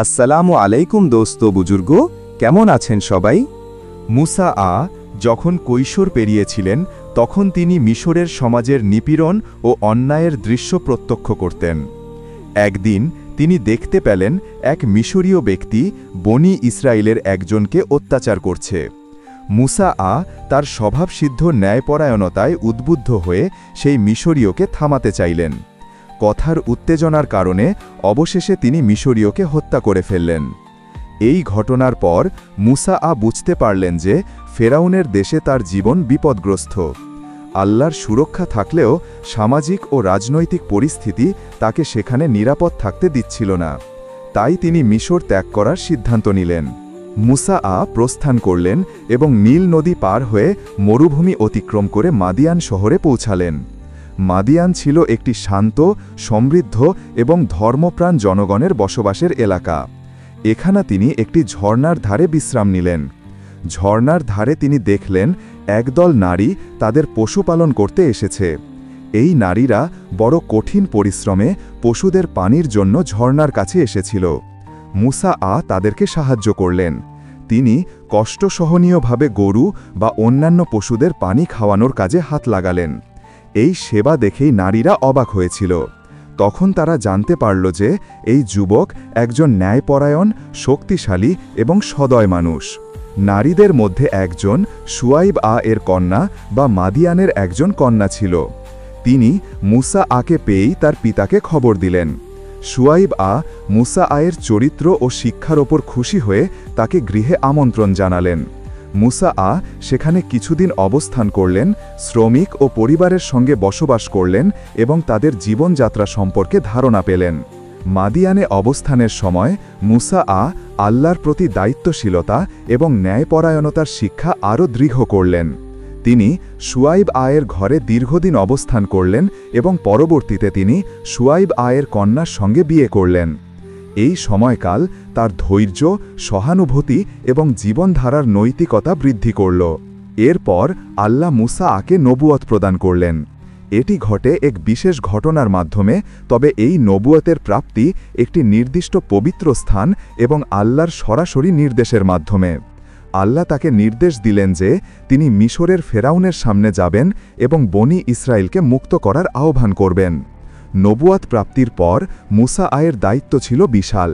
আসসালামু আলাইকুম দোস্ত বুজুর্গ, কেমন আছেন সবাই? মুসা যখন কৈশোর পেরিয়েছিলেন তখন তিনি মিশরের সমাজের নিপীড়ন ও অন্যায়ের দৃশ্য প্রত্যক্ষ করতেন। একদিন তিনি দেখতে পেলেন এক মিশরীয় ব্যক্তি বনি ইসরায়েলের একজনকে অত্যাচার করছে। মুসা তার স্বভাবসিদ্ধ ন্যায়পরায়ণতায় উদ্বুদ্ধ হয়ে সেই মিশরীয়কে থামাতে চাইলেন। কথার উত্তেজনার কারণে অবশেষে তিনি মিশরীয়কে হত্যা করে ফেললেন। এই ঘটনার পর মুসা বুঝতে পারলেন যে ফেরাউনের দেশে তার জীবন বিপদগ্রস্ত। আল্লাহর সুরক্ষা থাকলেও সামাজিক ও রাজনৈতিক পরিস্থিতি তাকে সেখানে নিরাপদ থাকতে দিচ্ছিল না। তাই তিনি মিশর ত্যাগ করার সিদ্ধান্ত নিলেন। মুসা প্রস্থান করলেন এবং নীল নদী পার হয়ে মরুভূমি অতিক্রম করে মাদিয়ান শহরে পৌঁছালেন। মাদিয়ান ছিল একটি শান্ত, সমৃদ্ধ এবং ধর্মপ্রাণ জনগণের বসবাসের এলাকা। এখানে তিনি একটি ঝর্ণার ধারে বিশ্রাম নিলেন। ঝর্ণার ধারে তিনি দেখলেন একদল নারী তাদের পশুপালন করতে এসেছে। এই নারীরা বড় কঠিন পরিশ্রমে পশুদের পানির জন্য ঝর্ণার কাছে এসেছিল। মুসা তাদেরকে সাহায্য করলেন। তিনি কষ্টসহনীয়ভাবে গরু বা অন্যান্য পশুদের পানি খাওয়ানোর কাজে হাত লাগালেন। এই সেবা দেখেই নারীরা অবাক হয়েছিল। তখন তারা জানতে পারল যে এই যুবক একজন ন্যায়পরায়ণ, শক্তিশালী এবং সদয় মানুষ। নারীদের মধ্যে একজন শুয়াইব এর কন্যা বা মাদিয়ানের একজন কন্যা ছিল। তিনি মুসা কে পেয়েই তার পিতাকে খবর দিলেন। শুয়াইব মুসা এর চরিত্র ও শিক্ষার ওপর খুশি হয়ে তাকে গৃহে আমন্ত্রণ জানালেন। মুসা সেখানে কিছুদিন অবস্থান করলেন, শ্রমিক ও পরিবারের সঙ্গে বসবাস করলেন এবং তাদের জীবনযাত্রা সম্পর্কে ধারণা পেলেন। মাদিয়ানে অবস্থানের সময় মুসা আল্লাহর প্রতি দায়িত্বশীলতা এবং ন্যায়পরায়ণতার শিক্ষা আরও দৃঢ় করলেন। তিনি শুয়াইব এর ঘরে দীর্ঘদিন অবস্থান করলেন এবং পরবর্তীতে তিনি শুয়াইব এর কন্যার সঙ্গে বিয়ে করলেন। এই সময়কাল তার ধৈর্য, সহানুভূতি এবং জীবনধারার নৈতিকতা বৃদ্ধি করল। এরপর আল্লাহ মুসা কে নবুয়ত প্রদান করলেন। এটি ঘটে এক বিশেষ ঘটনার মাধ্যমে, তবে এই নবুয়তের প্রাপ্তি একটি নির্দিষ্ট পবিত্র স্থান এবং আল্লাহর সরাসরি নির্দেশের মাধ্যমে। আল্লাহ তাকে নির্দেশ দিলেন যে তিনি মিশরের ফেরাউনের সামনে যাবেন এবং বনি ইসরায়েলকে মুক্ত করার আহ্বান করবেন। নবুয়াত প্রাপ্তির পর মুসা এর দায়িত্ব ছিল বিশাল।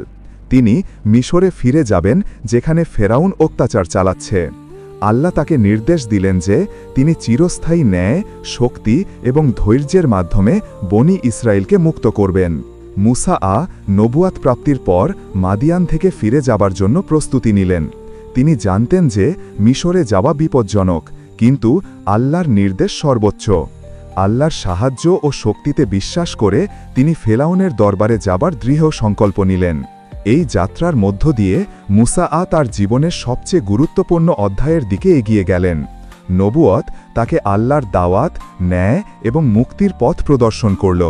তিনি মিশরে ফিরে যাবেন যেখানে ফেরাউন অত্যাচার চালাচ্ছে। আল্লাহ তাকে নির্দেশ দিলেন যে তিনি চিরস্থায়ী ন্যায়, শক্তি এবং ধৈর্যের মাধ্যমে বনি ইসরায়েলকে মুক্ত করবেন। মুসা নবুয়াত প্রাপ্তির পর মাদিয়ান থেকে ফিরে যাবার জন্য প্রস্তুতি নিলেন। তিনি জানতেন যে মিশরে যাওয়া বিপজ্জনক, কিন্তু আল্লাহর নির্দেশ সর্বোচ্চ। আল্লাহর সাহায্য ও শক্তিতে বিশ্বাস করে তিনি ফেরাউনের দরবারে যাবার দৃঢ় সংকল্প নিলেন। এই যাত্রার মধ্য দিয়ে মুসা তার জীবনের সবচেয়ে গুরুত্বপূর্ণ অধ্যায়ের দিকে এগিয়ে গেলেন। নবুয়ত তাকে আল্লাহর দাওয়াত, ন্যায় এবং মুক্তির পথ প্রদর্শন করল।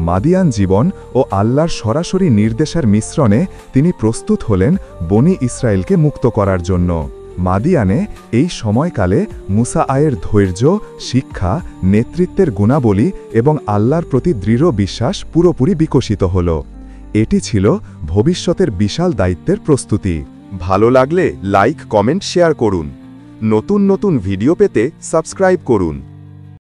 মাদিয়ান জীবন ও আল্লাহর সরাসরি নির্দেশের মিশ্রণে তিনি প্রস্তুত হলেন বনি ইসরায়েলকে মুক্ত করার জন্য। মাদিয়ানে এই সময়কালে মুসা এর ধৈর্য, শিক্ষা, নেতৃত্বের গুণাবলী এবং আল্লাহর প্রতি দৃঢ় বিশ্বাস পুরোপুরি বিকশিত হল। এটি ছিল ভবিষ্যতের বিশাল দায়িত্বের প্রস্তুতি। ভালো লাগলে লাইক, কমেন্ট, শেয়ার করুন। নতুন নতুন ভিডিও পেতে সাবস্ক্রাইব করুন।